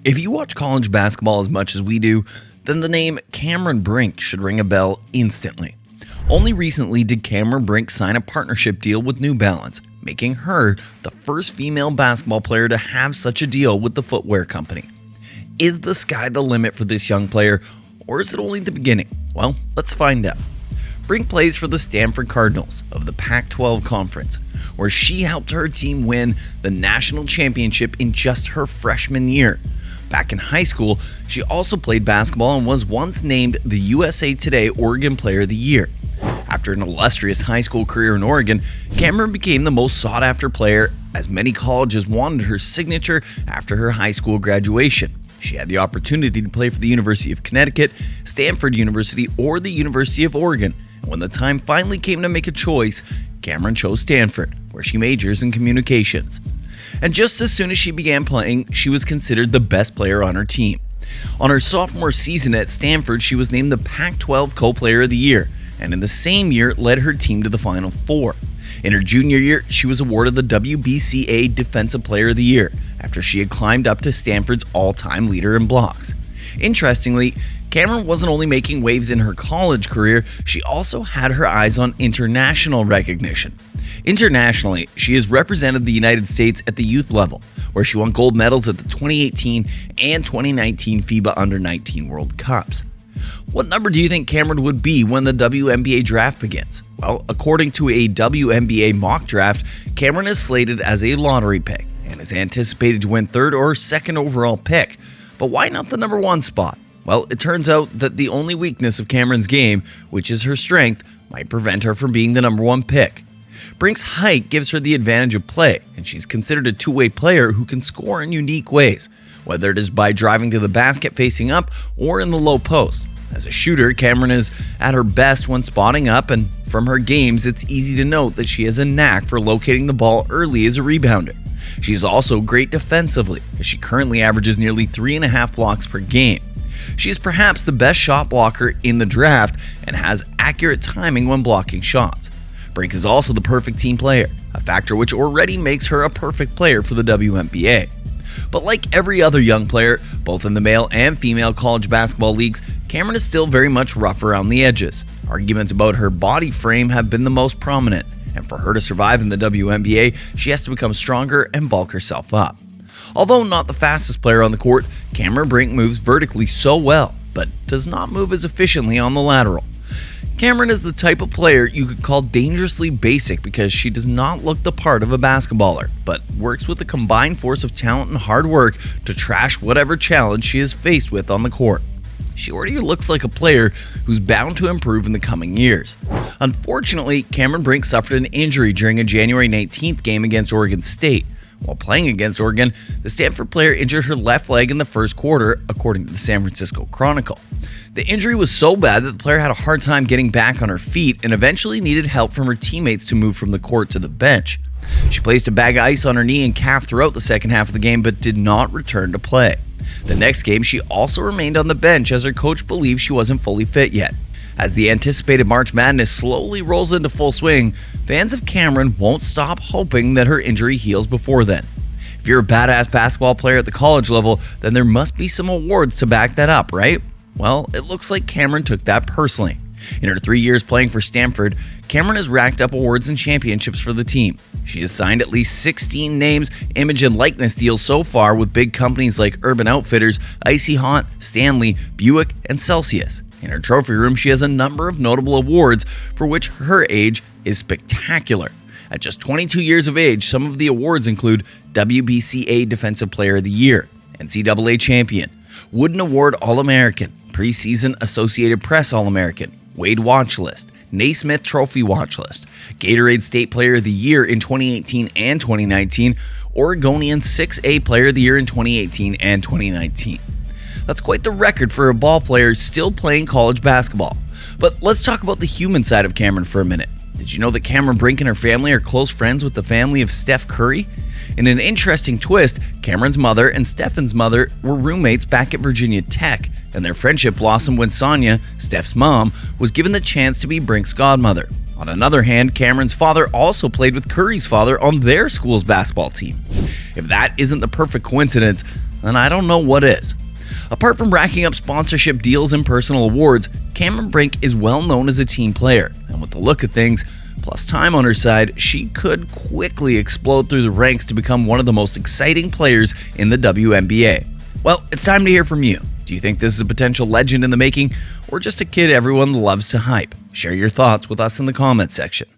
If you watch college basketball as much as we do, then the name Cameron Brink should ring a bell instantly. Only recently did Cameron Brink sign a partnership deal with New Balance, making her the first female basketball player to have such a deal with the footwear company. Is the sky the limit for this young player, or is it only the beginning? Well, let's find out. Brink plays for the Stanford Cardinals of the Pac-12 Conference, where she helped her team win the national championship in just her freshman year. Back in high school, she also played basketball and was once named the USA Today Oregon Player of the Year. After an illustrious high school career in Oregon, Cameron became the most sought-after player, as many colleges wanted her signature after her high school graduation. She had the opportunity to play for the University of Connecticut, Stanford University, or the University of Oregon. And when the time finally came to make a choice, Cameron chose Stanford, where she majors in communications. And just as soon as she began playing, she was considered the best player on her team. On her sophomore season at Stanford, she was named the Pac-12 Co-Player of the Year, and in the same year led her team to the Final Four. In her junior year, she was awarded the WBCA Defensive Player of the Year after she had climbed up to Stanford's all-time leader in blocks. Interestingly, Cameron wasn't only making waves in her college career, she also had her eyes on international recognition. Internationally, she has represented the United States at the youth level, where she won gold medals at the 2018 and 2019 FIBA Under-19 World Cups. What number do you think Cameron would be when the WNBA draft begins? Well, according to a WNBA mock draft, Cameron is slated as a lottery pick and is anticipated to win third or second overall pick. But why not the number one spot? Well, it turns out that the only weakness of Cameron's game, which is her strength, might prevent her from being the number one pick. Brink's height gives her the advantage of play, and she's considered a two-way player who can score in unique ways, whether it is by driving to the basket facing up or in the low post. As a shooter, Cameron is at her best when spotting up, and from her games, it's easy to note that she has a knack for locating the ball early as a rebounder. She is also great defensively, as she currently averages nearly 3.5 blocks per game. She is perhaps the best shot blocker in the draft and has accurate timing when blocking shots. Brink is also the perfect team player, a factor which already makes her a perfect player for the WNBA. But like every other young player, both in the male and female college basketball leagues, Cameron is still very much rough around the edges. Arguments about her body frame have been the most prominent, and for her to survive in the WNBA, she has to become stronger and bulk herself up. Although not the fastest player on the court, Cameron Brink moves vertically so well, but does not move as efficiently on the lateral. Cameron is the type of player you could call dangerously basic because she does not look the part of a basketballer, but works with a combined force of talent and hard work to trash whatever challenge she is faced with on the court. She already looks like a player who's bound to improve in the coming years. Unfortunately, Cameron Brink suffered an injury during a January 19th game against Oregon State. While playing against Oregon, the Stanford player injured her left leg in the first quarter, according to the San Francisco Chronicle. The injury was so bad that the player had a hard time getting back on her feet and eventually needed help from her teammates to move from the court to the bench. She placed a bag of ice on her knee and calf throughout the second half of the game, but did not return to play. The next game, she also remained on the bench as her coach believed she wasn't fully fit yet. As the anticipated March Madness slowly rolls into full swing, fans of Cameron won't stop hoping that her injury heals before then. If you're a badass basketball player at the college level, then there must be some awards to back that up, right? Well, it looks like Cameron took that personally. In her 3 years playing for Stanford, Cameron has racked up awards and championships for the team. She has signed at least 16 names, image, and likeness deals so far with big companies like Urban Outfitters, Icy Hot, Stanley, Buick, and Celsius. In her trophy room, she has a number of notable awards for which her age is spectacular. At just 22 years of age, some of the awards include WBCA Defensive Player of the Year, NCAA Champion, Wooden Award All-American, Preseason Associated Press All-American, Wade Watch List, Naismith Trophy Watch List, Gatorade State Player of the Year in 2018 and 2019, Oregonian 6A Player of the Year in 2018 and 2019. That's quite the record for a ball player still playing college basketball. But let's talk about the human side of Cameron for a minute. Did you know that Cameron Brink and her family are close friends with the family of Steph Curry? In an interesting twist, Cameron's mother and Stefan's mother were roommates back at Virginia Tech, and their friendship blossomed when Sonia, Steph's mom, was given the chance to be Brink's godmother. On another hand, Cameron's father also played with Curry's father on their school's basketball team. If that isn't the perfect coincidence, then I don't know what is. Apart from racking up sponsorship deals and personal awards, Cameron Brink is well known as a team player, and with the look of things, plus time on her side, she could quickly explode through the ranks to become one of the most exciting players in the WNBA. Well, it's time to hear from you. Do you think this is a potential legend in the making, or just a kid everyone loves to hype? Share your thoughts with us in the comments section.